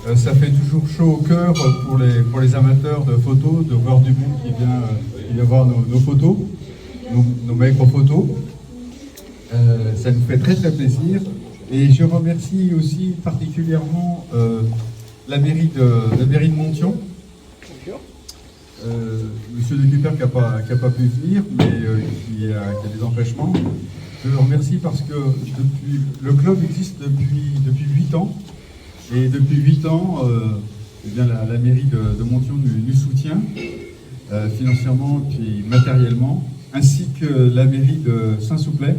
Ça fait toujours chaud au cœur pour les amateurs de photos, de voir du monde qui vient voir nos photos, nos maigres photos. Ça nous fait très très plaisir. Et je remercie aussi particulièrement la mairie de Montion. Monsieur de Cuper qui n'a pas pu venir, mais qui a des empêchements. Je le remercie parce que le club existe depuis 8 ans. Et depuis 8 ans, eh bien, la mairie de Montion nous soutient financièrement et matériellement, ainsi que la mairie de Saint-Souplet,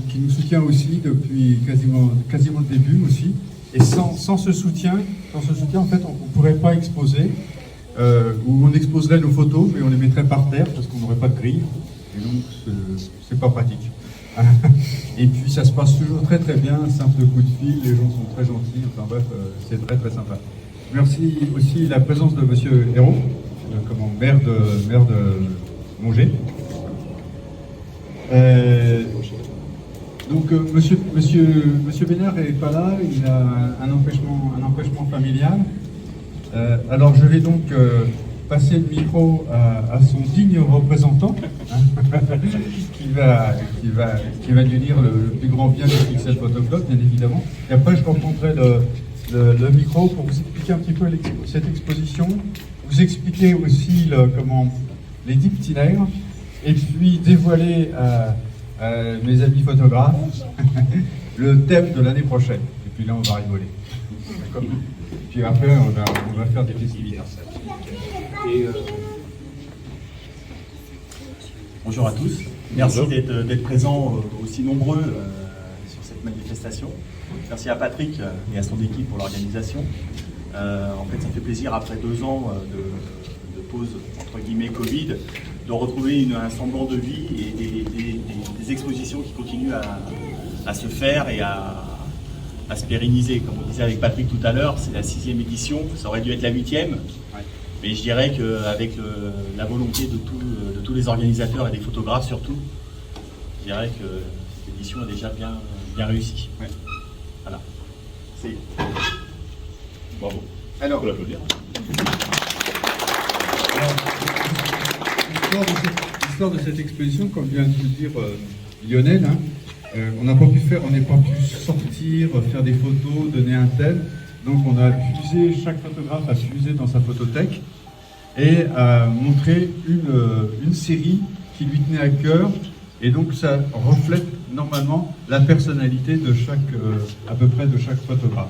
qui nous soutient aussi depuis quasiment le début aussi. Et sans ce soutien, en fait, on ne pourrait pas exposer, ou on exposerait nos photos, mais on les mettrait par terre parce qu'on n'aurait pas de grille. Et donc, c'est pas pratique. Et puis, ça se passe toujours très très bien, un simple coup de fil, les gens sont très gentils. Enfin bref, c'est très très sympa. Merci aussi la présence de Monsieur Hérault, maire de Mongé. Donc, Monsieur Bénard n'est pas là, il a un empêchement familial. Alors, je vais donc passer le micro à son digne représentant, qui va nous dire le plus grand bien du Pixel Photo Club, bien évidemment. Et après, je reprendrai le micro pour vous expliquer un petit peu cette exposition, vous expliquer aussi les 10 petits nègres, et puis dévoiler à mes amis photographes le thème de l'année prochaine. Et puis là, on va rigoler. D'accord. Puis après, on va faire des festivités. Bonjour à tous, merci d'être présents aussi nombreux sur cette manifestation. Merci à Patrick et à son équipe pour l'organisation. En fait, ça fait plaisir après 2 ans de pause entre guillemets Covid, de retrouver un semblant de vie et des expositions qui continuent à se faire et à se pérenniser. Comme on disait avec Patrick tout à l'heure, c'est la 6e édition, ça aurait dû être la 8e. Mais je dirais qu'avec la volonté de tous les organisateurs et des photographes surtout, je dirais que cette édition est déjà bien réussie. Ouais. Voilà. C'est... Bravo. Alors, l'histoire de cette exposition, comme vient de le dire Lionel, on n'est pas pu sortir, faire des photos, donner un thème. Donc on a puisé, chaque photographe a puisé dans sa photothèque et a montré une série qui lui tenait à cœur, et donc ça reflète normalement la personnalité de à peu près de chaque photographe.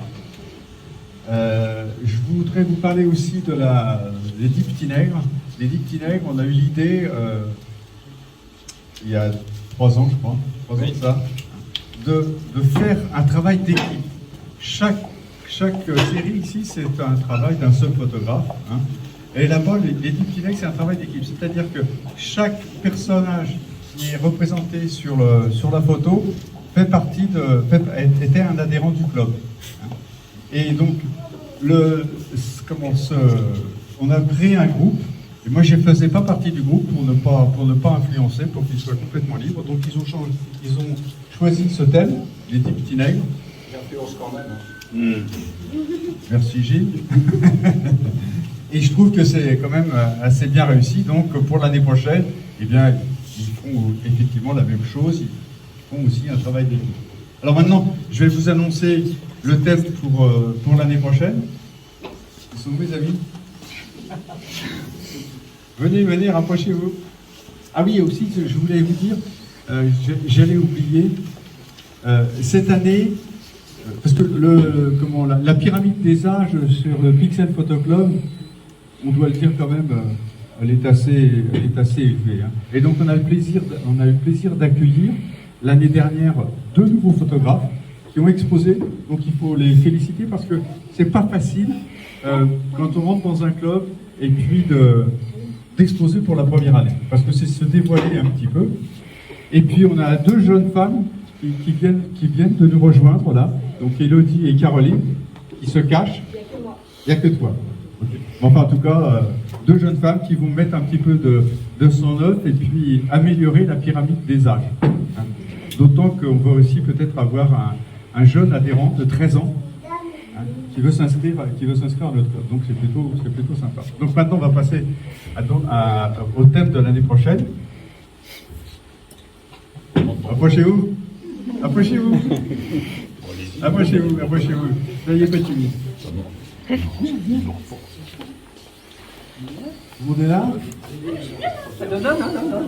Je voudrais vous parler aussi des 10 petits nègres. Les 10 petits nègres, on a eu l'idée il y a 3 ans, je crois, 3 ans de ça, de faire un travail d'équipe. Chaque série ici, c'est un travail d'un seul photographe. Et là-bas, les 10 petits nègres, c'est un travail d'équipe. C'est-à-dire que chaque personnage qui est représenté sur la photo était un adhérent du club. Et donc, on a créé un groupe. Et moi, je ne faisais pas partie du groupe pour ne pas influencer, pour qu'il soit complètement libre. Donc, ils ont choisi ce thème, les 10 petits nègres. J'influence quand même. Merci Gilles. Et je trouve que c'est quand même assez bien réussi. Donc pour l'année prochaine, eh bien, ils feront effectivement la même chose. Ils font aussi un travail d'équipe. Alors maintenant, je vais vous annoncer le thème pour l'année prochaine. Ils sont où mes amis? Venez, rapprochez-vous. Ah oui, aussi, je voulais vous dire, j'allais oublier, cette année, parce que la pyramide des âges sur le Pixel Photo Club, on doit le dire quand même, elle est assez élevée. Et donc on a eu le plaisir d'accueillir l'année dernière 2 nouveaux photographes qui ont exposé. Donc il faut les féliciter parce que c'est pas facile quand on rentre dans un club et puis d'exposer pour la première année, parce que c'est se dévoiler un petit peu. Et puis on a 2 jeunes femmes qui viennent de nous rejoindre là, donc Elodie et Caroline, qui se cachent. Il n'y a que toi. Okay. Enfin, en tout cas, 2 jeunes femmes qui vont mettre un petit peu de sang neuf et puis améliorer la pyramide des âges. D'autant qu'on va aussi peut-être avoir un jeune adhérent de 13 ans, qui qui veut s'inscrire à notre club. Donc c'est plutôt sympa. Donc maintenant on va passer au thème de l'année prochaine. Approchez-vous. Approchez-vous. Approchez-vous. Soyez pas timide. Vous êtes là? Non.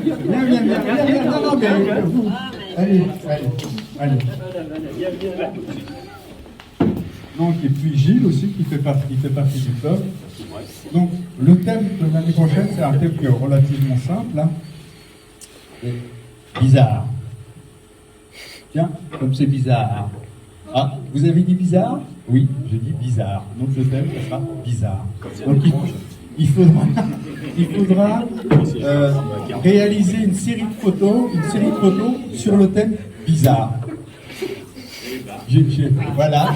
Viens. Non, mais vous. Allez. Donc, et puis Gilles aussi qui fait partie du club. Donc, le thème de l'année prochaine, c'est un thème qui est relativement simple. Hein. Bizarre. Tiens, comme c'est bizarre. Ah, vous avez dit bizarre? Oui, j'ai dit bizarre. Donc le thème, ça sera bizarre. Donc il faudra réaliser une série de photos sur le thème bizarre. Voilà.